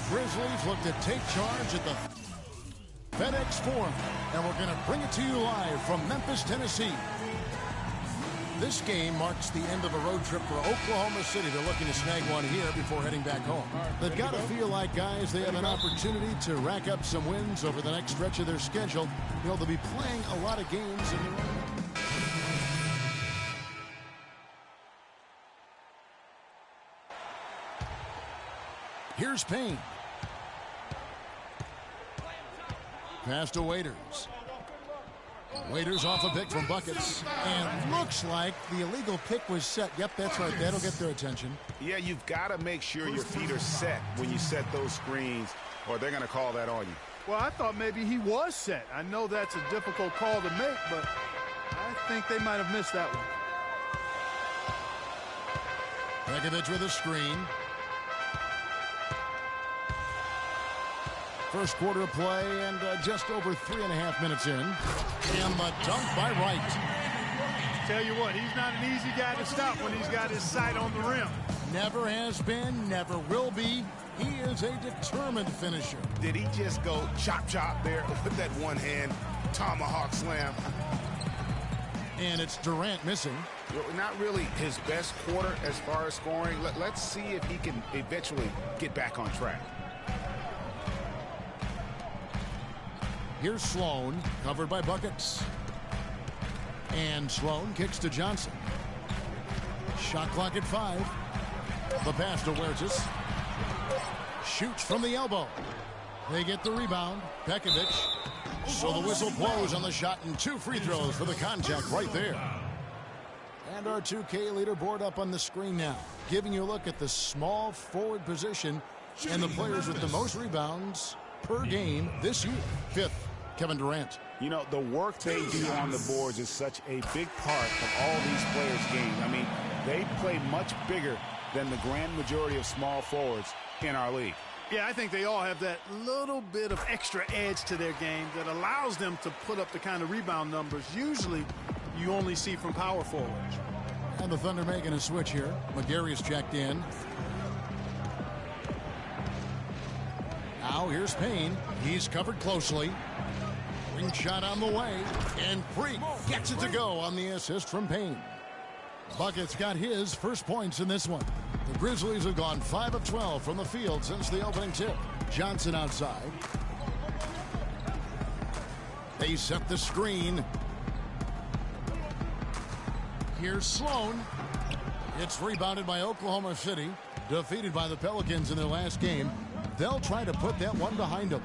Grizzlies look to take charge at the FedEx Forum, and we're going to bring it to you live from Memphis, Tennessee. This game marks the end of a road trip for Oklahoma City. They're looking to snag one here before heading back home. They've got to feel like, guys, they have an opportunity to rack up some wins over the next stretch of their schedule. You know, they'll be playing a lot of games in the road. Here's Payne. Pass to Waiters. Waiters off a pick from Buckets. And looks like the illegal pick was set. Yep, that's right. That'll get their attention. Yeah, you've got to make sure your feet are set when you set those screens, or they're going to call that on you. Well, I thought maybe he was set. I know that's a difficult call to make, but I think they might have missed that one. Begovic with a screen. First quarter of play and just over 3.5 minutes in. And the dunk by Wright. Tell you what, he's not an easy guy to stop when he's got his sight on the rim. Never has been, never will be. He is a determined finisher. Did he just go chop there with that one hand tomahawk slam? And it's Durant missing. Not really his best quarter as far as scoring. Let's see if he can eventually get back on track. Here's Sloan, covered by Buckets. And Sloan kicks to Johnson. Shot clock at 5. The pass to Huertas. Shoots from the elbow. They get the rebound. Begovic. So the whistle blows on the shot, and 2 free throws for the contact right there. And our 2K leaderboard up on the screen now, giving you a look at the small forward position and the players with the most rebounds per game this year. 5th, Kevin Durant. You know, the work they do on the boards is such a big part of all these players' games. I mean, they play much bigger than the grand majority of small forwards in our league. Yeah, I think they all have that little bit of extra edge to their game that allows them to put up the kind of rebound numbers usually you only see from power forwards. And the Thunder making a switch here. McGarry's checked in. Now here's Payne. He's covered closely. Ring shot on the way. And Freak gets it to go on the assist from Payne. Buckets got his first points in this one. The Grizzlies have gone 5 of 12 from the field since the opening tip. Johnson outside. They set the screen. Here's Sloan. It's rebounded by Oklahoma City. Defeated by the Pelicans in their last game. They'll try to put that one behind them.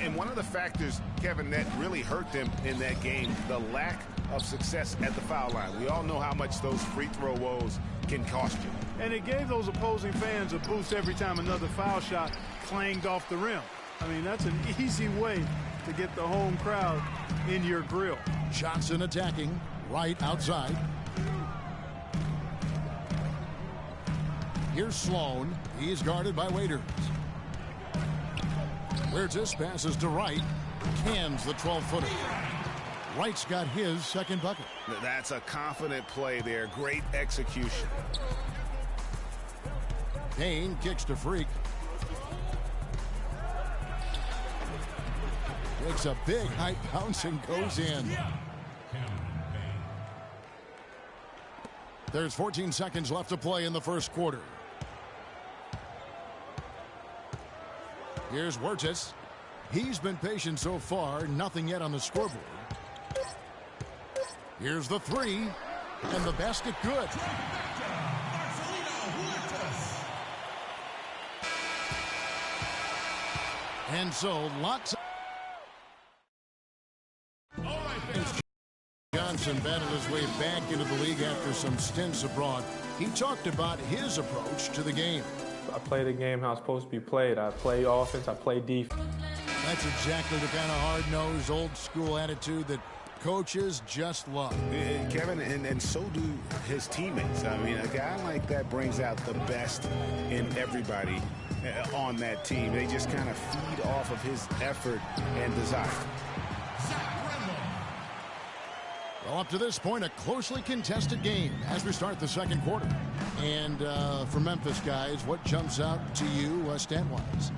And one of the factors, Kevin, that really hurt them in that game, the lack of success at the foul line. We all know how much those free throw woes can cost you. And it gave those opposing fans a boost every time another foul shot clanged off the rim. I mean, that's an easy way to get the home crowd in your grill. Johnson attacking. Right outside. Here's Sloan. He's guarded by Waiters. Huertas passes to Wright. Cans the 12-footer. Wright's got his second bucket. That's a confident play there. Great execution. Payne kicks to Freak. Takes a big high bounce and goes in. There's 14 seconds left to play in the first quarter. Here's Huertas. He's been patient so far. Nothing yet on the scoreboard. Here's the 3. And the basket good. And so lots of... Johnson battled his way back into the league after some stints abroad. He talked about his approach to the game. I play the game how it's supposed to be played. I play offense, I play defense. That's exactly the kind of hard-nosed, old-school attitude that coaches just love. Kevin, and so do his teammates. I mean, a guy like that brings out the best in everybody on that team. They just kind of feed off of his effort and desire. Well, up to this point, a closely contested game as we start the second quarter. And for Memphis, guys, what jumps out to you stat-wise?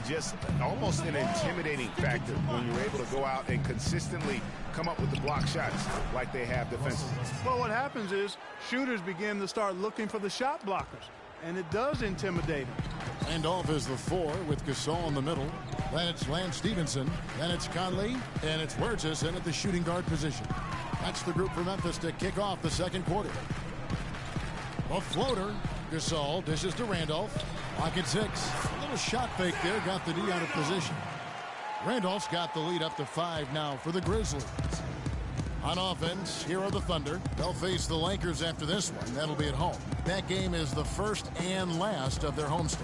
Just almost an intimidating factor when you're able to go out and consistently come up with the block shots like they have defensively. Well, what happens is shooters begin to start looking for the shot blockers, and it does intimidate them. And off is the 4 with Gasol in the middle. Then it's Lance Stevenson. Then it's Conley. And it's Huertas in at the shooting guard position. That's the group for Memphis to kick off the second quarter. A floater. Gasol dishes to Randolph. Clock at 6. A little shot fake there. Got the D out of position. Randolph's got the lead up to 5 now for the Grizzlies. On offense, here are the Thunder. They'll face the Lakers after this one. That'll be at home. That game is the first and last of their homestand.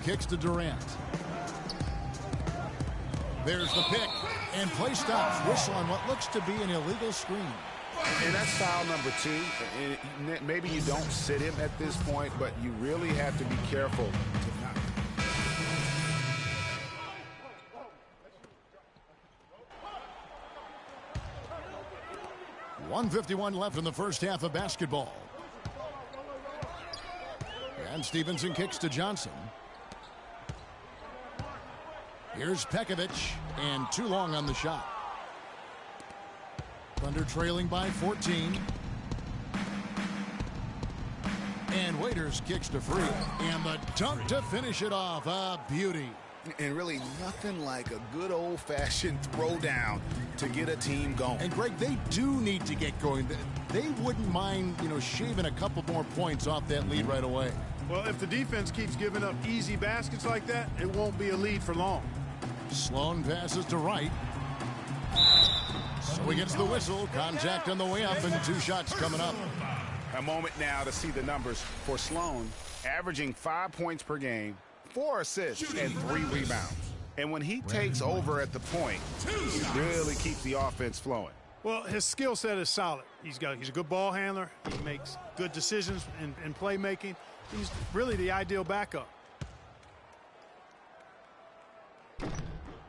Kicks to Durant. There's the pick. And play stops. Whistle on what looks to be an illegal screen. And that's foul number 2. Maybe you don't sit him at this point, but you really have to be careful. 1:51 left in the first half of basketball. And Stevenson kicks to Johnson. Here's Pekovic, and too long on the shot. Thunder trailing by 14. And Waiters kicks to free. And the dunk to finish it off. A beauty. And really nothing like a good old-fashioned throwdown to get a team going. And, Greg, they do need to get going. They wouldn't mind, shaving a couple more points off that lead right away. Well, if the defense keeps giving up easy baskets like that, it won't be a lead for long. Sloan passes to Wright. So he gets the whistle. Contact on the way up, and 2 shots coming up. A moment now to see the numbers for Sloan, averaging 5 points per game, 4 assists, and 3 rebounds. And when he takes over at the point, he really keeps the offense flowing. Well, his skill set is solid. He's a good ball handler. He makes good decisions in playmaking. He's really the ideal backup.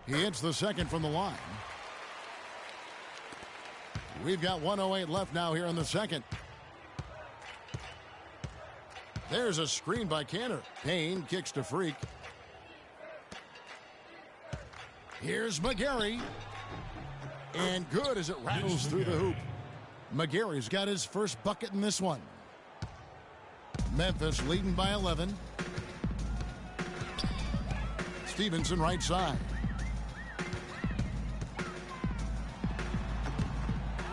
He hits the second from the line. We've got 1:08 left now here in the second. There's a screen by Cantor. Payne kicks to Freak. Here's McGarry. And good as it rattles through the hoop. McGarry's got his first bucket in this one. Memphis leading by 11. Stevenson right side.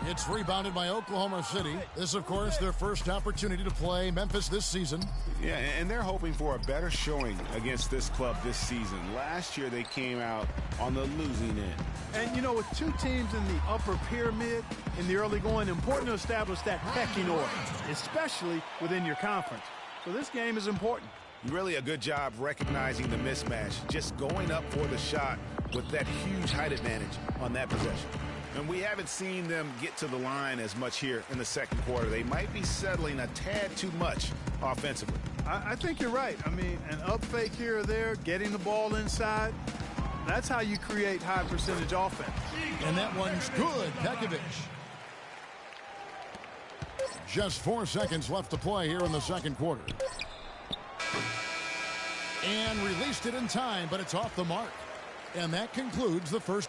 It's rebounded by Oklahoma City. This, of course, their first opportunity to play Memphis this season. Yeah, and they're hoping for a better showing against this club this season. Last year, they came out on the losing end. And, with 2 teams in the upper pyramid in the early going, important to establish that pecking order, especially within your conference. So this game is important. Really a good job recognizing the mismatch, just going up for the shot with that huge height advantage on that possession. And we haven't seen them get to the line as much here in the second quarter. They might be settling a tad too much offensively. I think you're right. I mean, an up fake here or there, getting the ball inside, that's how you create high percentage offense. And that one's good. Pekovic. Just 4 seconds left to play here in the second quarter. And released it in time, but it's off the mark. And that concludes the first.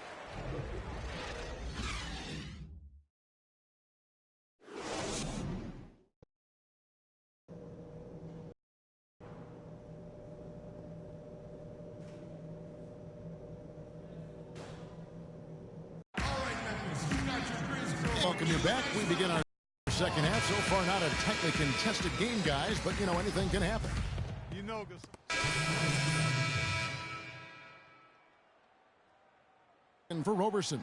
Welcome you back. We begin our second half. So far, not a tightly contested game, guys, but, anything can happen. And for Roberson.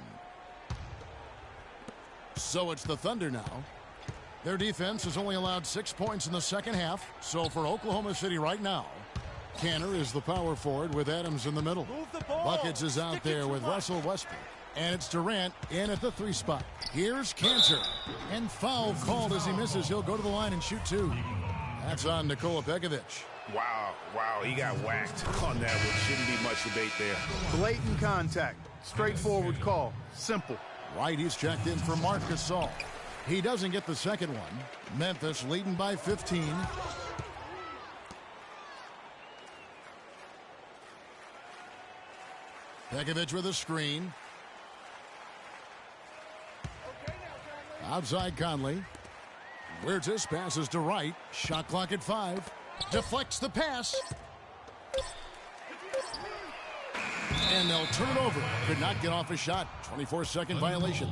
So it's the Thunder now. Their defense has only allowed 6 points in the second half. So for Oklahoma City right now, Cantor is the power forward with Adams in the middle. Buckets is out there with Russell Westbrook. And it's Durant in at the 3 spot. Here's Cantor. And foul called as he misses. He'll go to the line and shoot 2. That's on Nikola Pekovic. Wow, he got whacked on that one. Shouldn't be much debate there. Blatant contact. Straightforward call. Simple. Right, he's checked in for Marc Gasol. He doesn't get the second one. Memphis leading by 15. Pekovic with a screen. Outside Conley. Wirtz passes to Wright. Shot clock at 5. Deflects the pass. And they'll turn it over. Could not get off a shot. 24-second violation.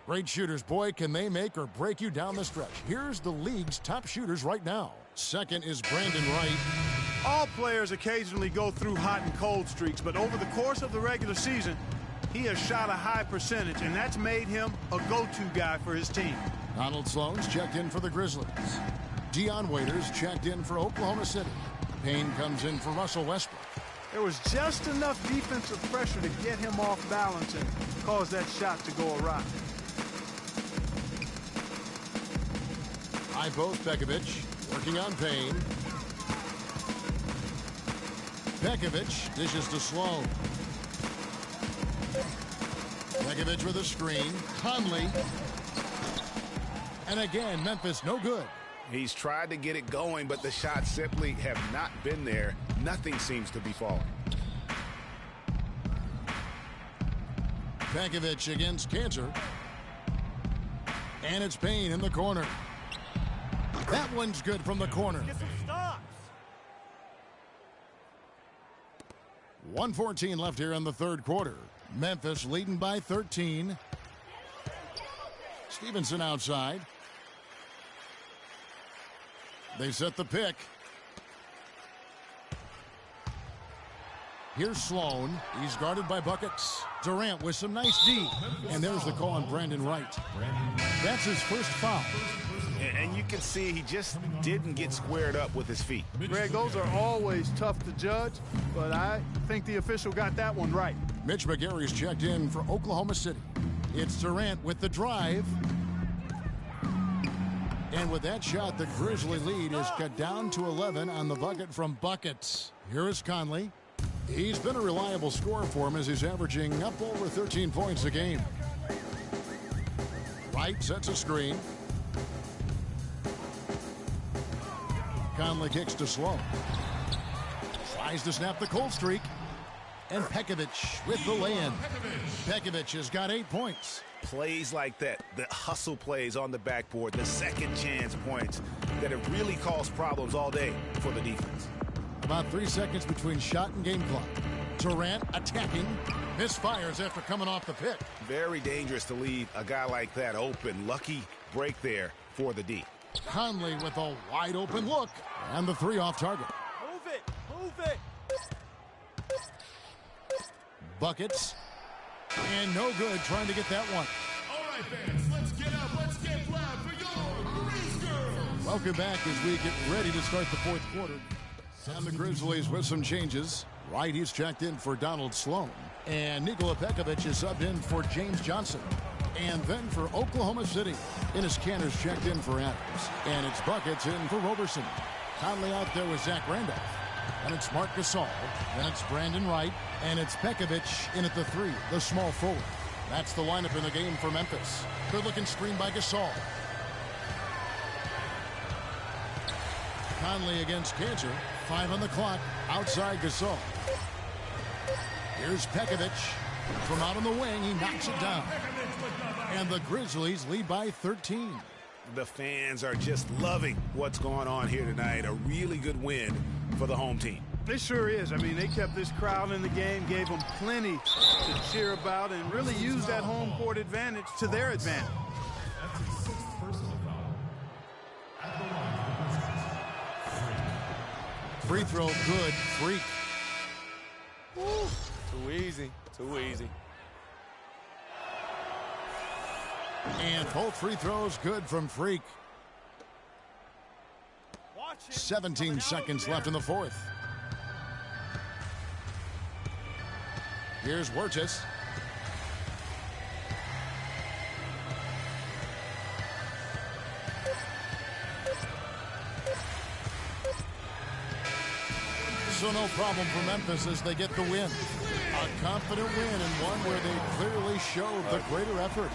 Great shooters. Boy, can they make or break you down the stretch. Here's the league's top shooters right now. Second is Brandon Wright. All players occasionally go through hot and cold streaks, but over the course of the regular season, he has shot a high percentage, and that's made him a go-to guy for his team. Donald Sloan's checked in for the Grizzlies. Dion Waiters checked in for Oklahoma City. Payne comes in for Russell Westbrook. There was just enough defensive pressure to get him off balance and cause that shot to go awry. High post Pekovic working on Payne. Pekovic dishes to Sloan. Pekovic with a screen. Conley. And again, Memphis no good. He's tried to get it going, but the shots simply have not been there. Nothing seems to be falling. Pekovic against Cantor. And it's Payne in the corner. That one's good from the corner. Get some stops. 1:14 left here in the third quarter. Memphis leading by 13. Stevenson outside. They set the pick. Here's Sloan. He's guarded by Buckets. Durant with some nice D. And there's the call on Brandon Wright. That's his first foul. And you can see he just didn't get squared up with his feet. Greg, those are always tough to judge, but I think the official got that one right. Mitch McGary's checked in for Oklahoma City. It's Durant with the drive. And with that shot, the Grizzly lead is cut down to 11 on the bucket from Buckets. Here is Conley. He's been a reliable scorer for him as he's averaging up over 13 points a game. Wright sets a screen. Conley kicks to Sloan. Tries to snap the cold streak. And Pekovic with the lay-in. Pekovic has got 8 points. Plays like that, the hustle plays on the backboard, the second chance points that have really caused problems all day for the defense. About 3 seconds between shot and game clock. Durant attacking. Misfires after coming off the pick. Very dangerous to leave a guy like that open. Lucky break there for the D. Conley with a wide open look. And the three off target. Move it. Move it. Buckets. And no good trying to get that one. All right, fans, let's get up. Let's get loud for your Grizzlies. Welcome back as we get ready to start the fourth quarter. And the Grizzlies with some changes. Wright, he's checked in for Donald Sloan. And Nikola Pekovic is subbed in for James Johnson. And then for Oklahoma City, Enes Kanter's checked in for Adams. And it's Buckets in for Roberson. Conley out there with Zach Randolph. And it's Marc Gasol. Then it's Brandon Wright. And it's Pekovic in at the 3, the small forward. That's the lineup in the game for Memphis. Good-looking screen by Gasol. Conley against Cantor. 5 on the clock. Outside Gasol. Here's Pekovic. From out on the wing, he knocks it down. And the Grizzlies lead by 13. The fans are just loving what's going on here tonight. A really good win for the home team. It sure is. I mean, they kept this crowd in the game, gave them plenty to cheer about, and really used that home court advantage to their advantage. That's his 6th personal foul. At the line. Free throw good. Freak. Woo. Too easy. Too easy. And both free throws good from Freak. 17 seconds left in the fourth. Here's Wirtz. So no problem for Memphis as they get the win. A confident win and one where they clearly showed the greater effort.